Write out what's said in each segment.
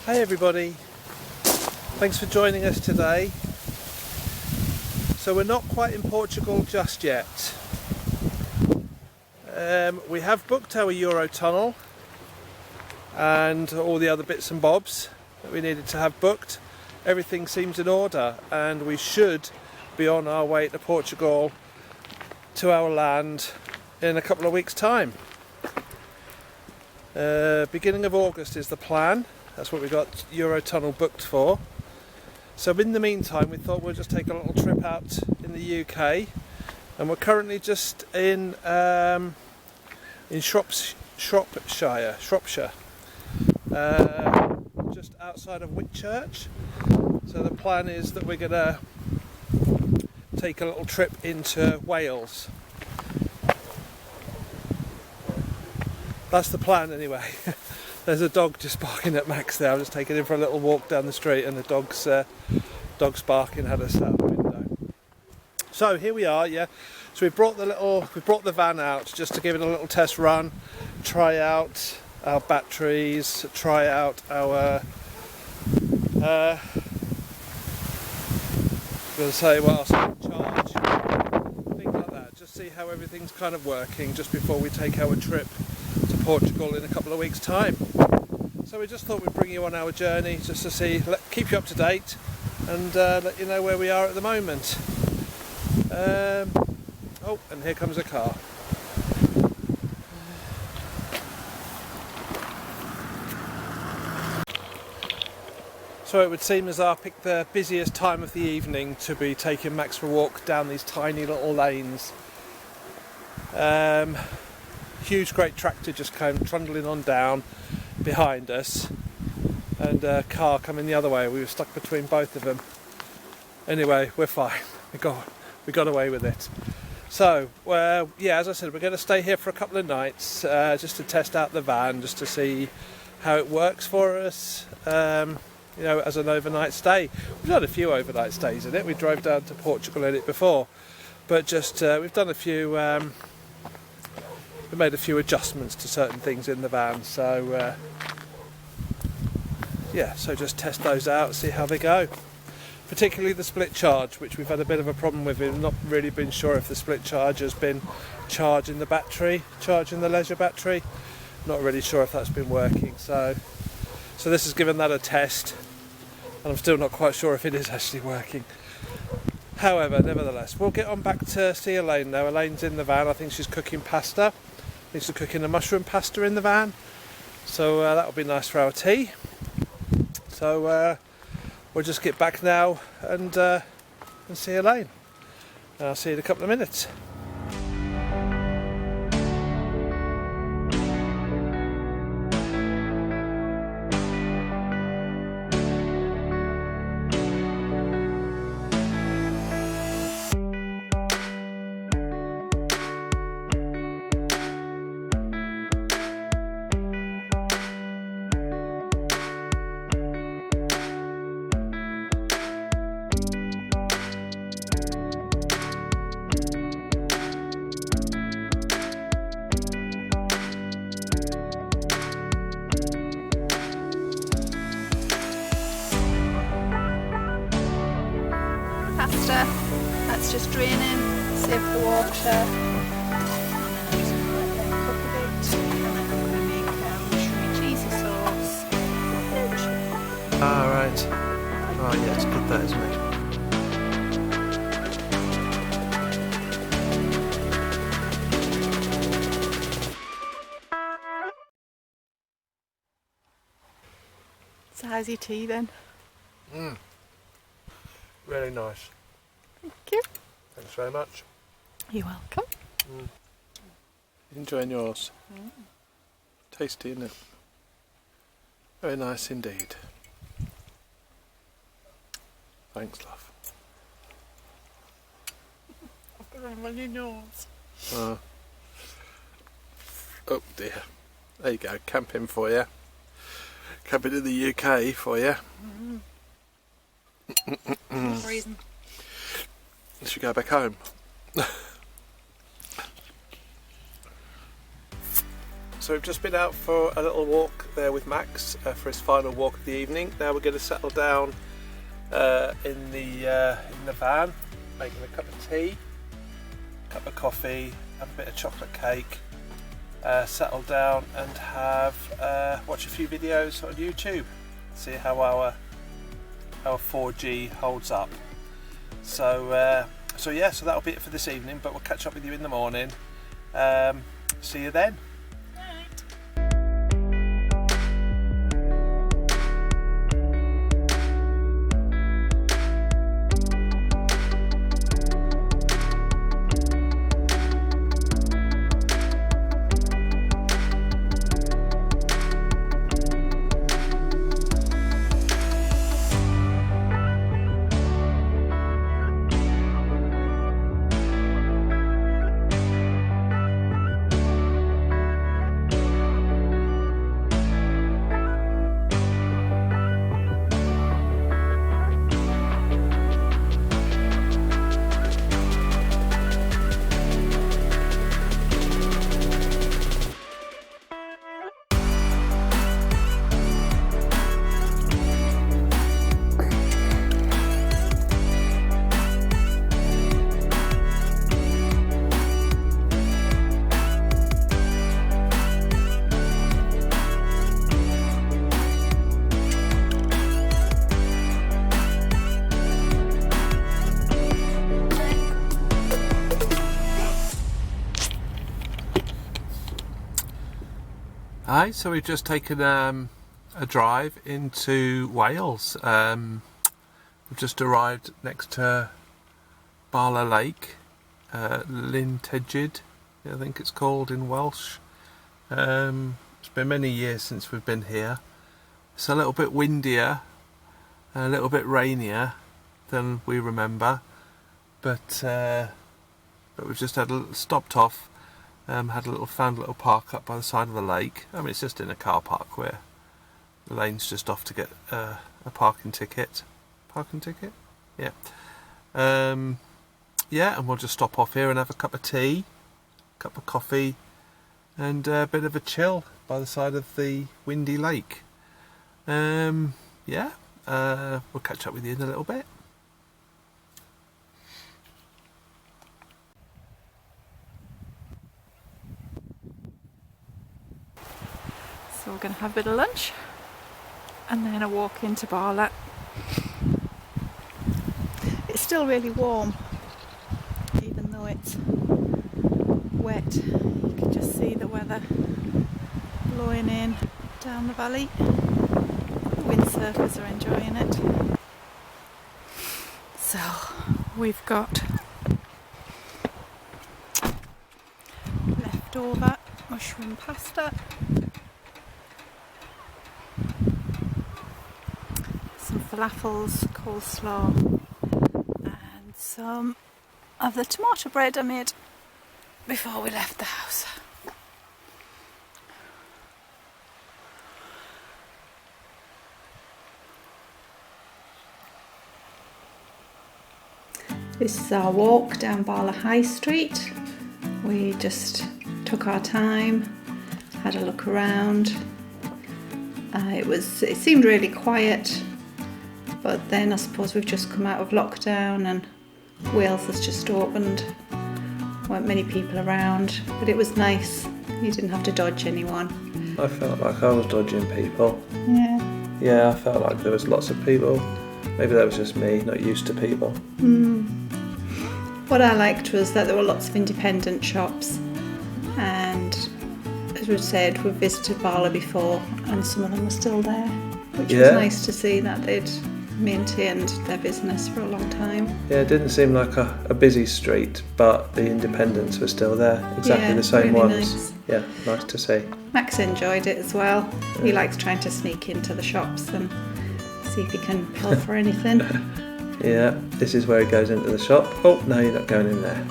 Hey everybody, thanks for joining us today. So we're not quite in Portugal just yet. We have booked our Eurotunnel and all the other bits and bobs that we needed to have booked. Everything seems in order and we should be on our way to Portugal, to our land, in a couple of weeks' time. Beginning of August is the plan. That's what we got Eurotunnel booked for. So in the meantime we thought we'll just take a little trip out in the UK, and we're currently just in Shropshire, just outside of Whitchurch. So the plan is that we're going to take a little trip into Wales. That's the plan anyway. There's a dog just barking at Max there. I'm just taking him for a little walk down the street and the dog's barking at us out the window. So here we are, yeah. So we brought the van out just to give it a little test run, try out our batteries, try out our charge, things like that. Just see how everything's kind of working just before we take our trip to Portugal in a couple of weeks' time. So we just thought we'd bring you on our journey just to see, keep you up to date and let you know where we are at the moment. Oh, and here comes a car. So it would seem as though I picked the busiest time of the evening to be taking Max for a walk down these tiny little lanes. Huge great tractor just came trundling on down behind us, and a car coming the other way. We were stuck between both of them. Anyway, we're fine. We got away with it. So yeah, as I said, we're going to stay here for a couple of nights just to test out the van, just to see how it works for us, you know, as an overnight stay. We've done a few overnight stays in it. We drove down to Portugal in it before, but just we've done a few we made a few adjustments to certain things in the van, so yeah, so just test those out, see how they go. Particularly the split charge, which we've had a bit of a problem with. We've not really been sure if the split charge has been charging the battery, charging the leisure battery. Not really sure if that's been working, so this has given that a test, and I'm still not quite sure if it is actually working. However, nevertheless, we'll get on back to see Elaine now. Elaine's in the van. I think she's cooking pasta. I think she's cooking a mushroom pasta in the van. So that'll be nice for our tea. So we'll just get back now and see Elaine. And I'll see you in a couple of minutes. Pasta, that's just draining, save the water. And then cook a bit, and then we're going to make mushroomy cheesy sauce. Ah, right. Oh yeah, it's good that, isn't it? So how's your tea then? Really nice. Thank you. Thanks very much. You're welcome. Enjoying yours? Tasty, isn't it? Very nice indeed. Thanks, love. I've got a runny nose. Oh dear. There you go, camping for you. Camping in the UK for you. Reason. Should we go back home? So we've just been out for a little walk there with Max for his final walk of the evening. Now we're going to settle down in the van, making a cup of tea, a cup of coffee, have a bit of chocolate cake, settle down and have watch a few videos on YouTube, see how our 4G holds up. So that'll be it for this evening, but we'll catch up with you in the morning. See you then. Hi, so we've just taken a drive into Wales. We've just arrived next to Bala Lake, Llyn Tegid, I think it's called in Welsh. It's been many years since we've been here. It's a little bit windier, a little bit rainier than we remember, but we've just stopped off. Found a little park up by the side of the lake. I mean, it's just in a car park where the lane's just off to get a parking ticket. Parking ticket? Yeah. And we'll just stop off here and have a cup of tea, cup of coffee, and a bit of a chill by the side of the windy lake. We'll catch up with you in a little bit. So we're going to have a bit of lunch and then a walk into Bala. It's still really warm, even though it's wet. You can just see the weather blowing in down the valley. The windsurfers are enjoying it. So we've got leftover mushroom pasta, some falafels, coleslaw, and some of the tomato bread I made before we left the house. This is our walk down Bala High Street. We just took our time, had a look around. It seemed really quiet, but then I suppose we've just come out of lockdown and Wales has just opened. Weren't many people around, but it was nice. You didn't have to dodge anyone. I felt like I was dodging people. Yeah. Yeah, I felt like there was lots of people. Maybe that was just me, not used to people. What I liked was that there were lots of independent shops, and as we said, we've visited Bala before and some of them were still there, which was nice to see that they'd maintained their business for a long time. Yeah, it didn't seem like a busy street, but the independents were still there, exactly the same really ones. Nice. Yeah, nice to see. Max enjoyed it as well. Yeah. He likes trying to sneak into the shops and see if he can pilfer anything. Yeah, this is where he goes into the shop. Oh, no, you're not going in there.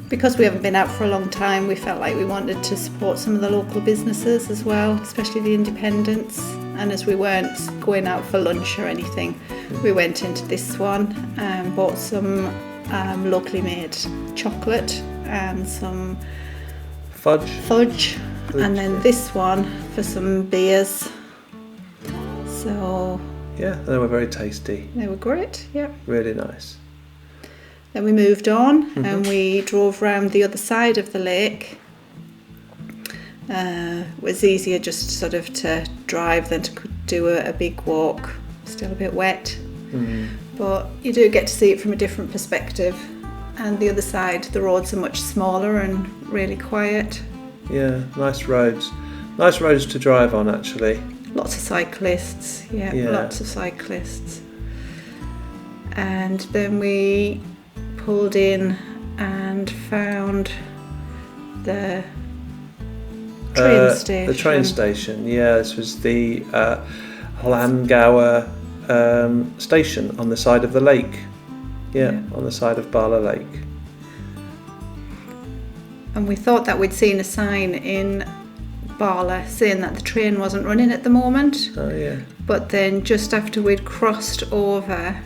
Because we haven't been out for a long time, we felt like we wanted to support some of the local businesses as well, especially the independents. And as we weren't going out for lunch or anything, we went into this one and bought some locally made chocolate and some Fudge. and then this one for some beers. So Yeah, they were very tasty. they were great, yeah. Really nice. Then we moved on and we drove round the other side of the lake. It was easier just sort of to drive than to do a big walk. Still a bit wet, but you do get to see it from a different perspective. And the other side, the roads are much smaller and really quiet. Yeah, nice roads. Nice roads to drive on, actually. Lots of cyclists, yeah, lots of cyclists. And then we pulled in and found the train station. The train station, yeah. This was the Landgower station on the side of the lake. Yeah, on the side of Bala Lake. And we thought that we'd seen a sign in Bala saying that the train wasn't running at the moment. Oh, yeah. But then just after we'd crossed over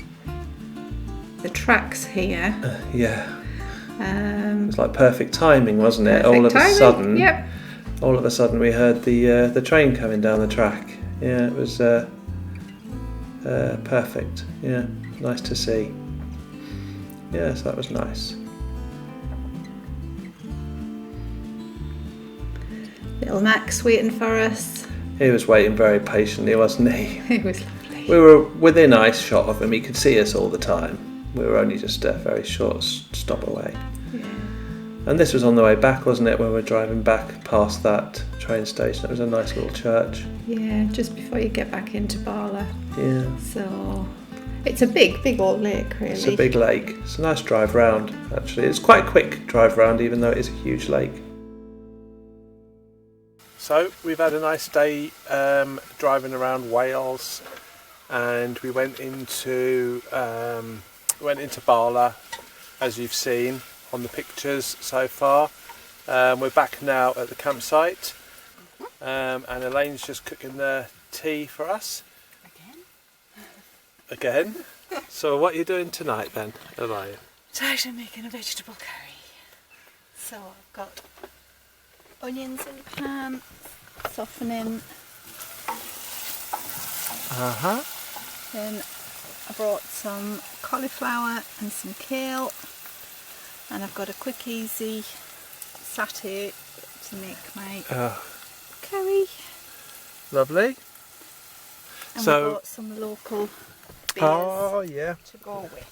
the tracks here. Yeah. It was like perfect timing, wasn't it? All of a sudden we heard the train coming down the track. Yeah, it was perfect. Yeah, nice to see. Yes, that was nice. Little Max waiting for us. He was waiting very patiently, wasn't he? He was lovely. We were within eyeshot of him. He could see us all the time. We were only just a very short stop away. Yeah. And this was on the way back, wasn't it, when we were driving back past that train station. It was a nice little church. Yeah, just before you get back into Bala. Yeah. So it's a big old lake, really. It's a big lake. It's a nice drive round, actually. It's quite a quick drive round, even though it is a huge lake. So we've had a nice day driving around Wales, and we went into Bala, as you've seen on the pictures so far. We're back now at the campsite, and Elaine's just cooking the tea for us. Again? So what are you doing tonight then, Elaine? Tonight I'm making a vegetable curry. So I've got onions in the pan, softening. Then I brought some cauliflower and some kale, and I've got a quick easy satay to make my curry. Lovely. And So we brought some local beers to go with.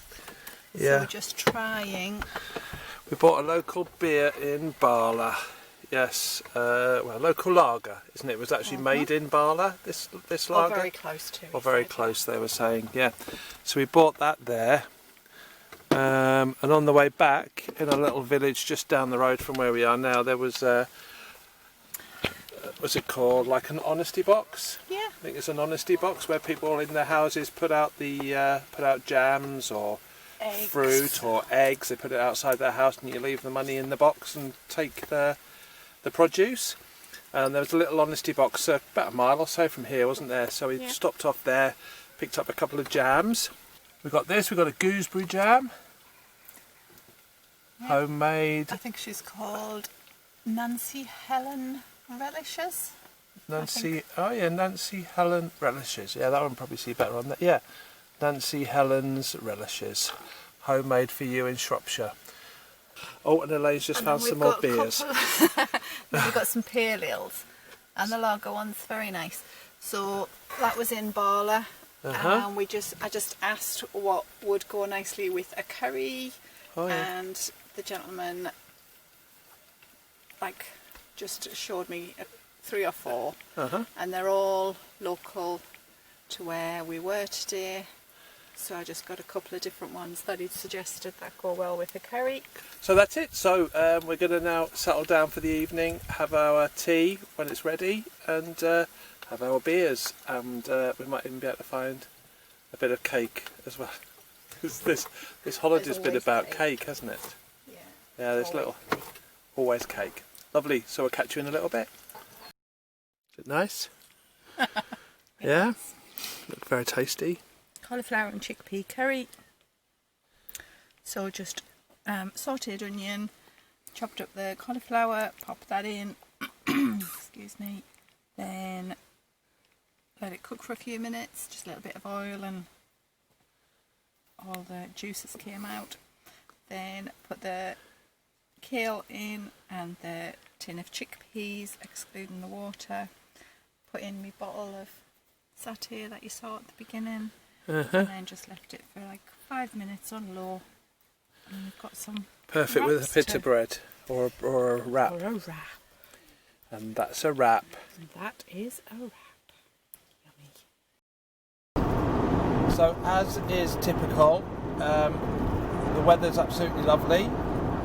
Yeah. So we're just trying. We bought a local beer in Bala. Yes, local lager, isn't it? It was actually made in Bala, this lager. Or very close to. Or very close, they were saying, yeah. So we bought that there. And on the way back, in a little village just down the road from where we are now, there was what's it called? Like an honesty box? Yeah. I think it's an honesty box where people in their houses put out jams or Eggs. fruit or eggs. They put it outside their house, and you leave the money in the box and take the produce. And there was a little honesty box about a mile or so from here, wasn't there? So we stopped off there, picked up a couple of jams. We got this. We got a gooseberry jam, homemade. I think she's called Nancy Helen Relishes. Nancy Helen Relishes. Yeah, that one probably see better on that. Yeah, Nancy Helen's Relishes, homemade for you in Shropshire. Oh, and Elaine's just found some more beers. We've got some pale ales, and the lager one's very nice. So that was in Bala, and I just asked what would go nicely with a curry, and the gentleman just showed me 3 or 4, and they're all local to where we were today. So I just got a couple of different ones that he'd suggested that go well with the curry. So that's it. So we're going to now settle down for the evening, have our tea when it's ready, and have our beers. And we might even be able to find a bit of cake as well. this holiday's been about cake, hasn't it? Yeah. Yeah, this always cake. Lovely. So we'll catch you in a little bit. Is it nice? Yeah. Look very tasty. Cauliflower and chickpea curry. So just sautéed onion, chopped up the cauliflower, pop that in, excuse me, then let it cook for a few minutes, just a little bit of oil and all the juices came out. Then put the kale in and the tin of chickpeas, excluding the water. Put in my bottle of satay that you saw at the beginning, and then just left it for like 5 minutes on low. And we've got some Perfect with a pita bread or a wrap. Or a wrap. And that's a wrap. And that is a wrap. So as is typical, the weather's absolutely lovely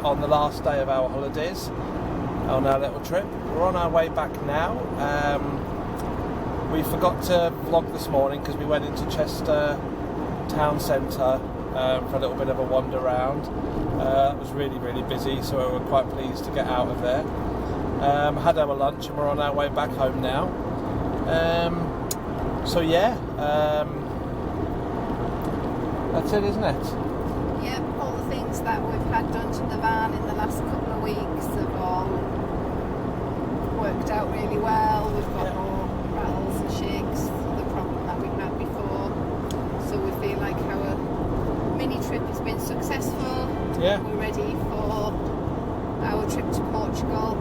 on the last day of our holidays, on our little trip. We're on our way back now. We forgot to vlog this morning because we went into Chester town centre for a little bit of a wander around. It was really, really busy, so we were quite pleased to get out of there. Had our lunch and we're on our way back home now. So yeah, that's it, isn't it? Yep, all the things that we've had done to the van in the last couple of weeks have all worked out really well. We've got more rattles and shakes, the problem that we've had before. So we feel like our mini trip has been successful. Yeah. We're ready for our trip to Portugal.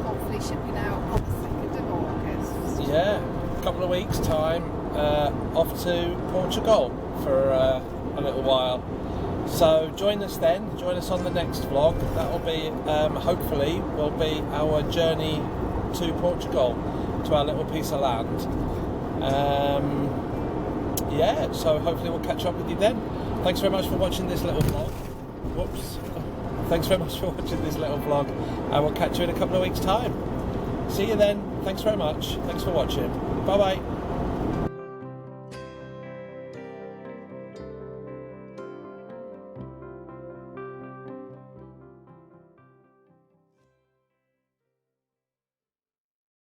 Hopefully shipping out on the 2nd of August. Yeah, a couple of weeks' time, off to Portugal for a little while. So join us then, join us on the next vlog. That'll be, hopefully, will be our journey to Portugal, to our little piece of land. Yeah, so hopefully we'll catch up with you then. Thanks very much for watching this little vlog. Whoops. Thanks very much for watching this little vlog. I will catch you in a couple of weeks' time. See you then. Thanks very much. Thanks for watching. Bye bye.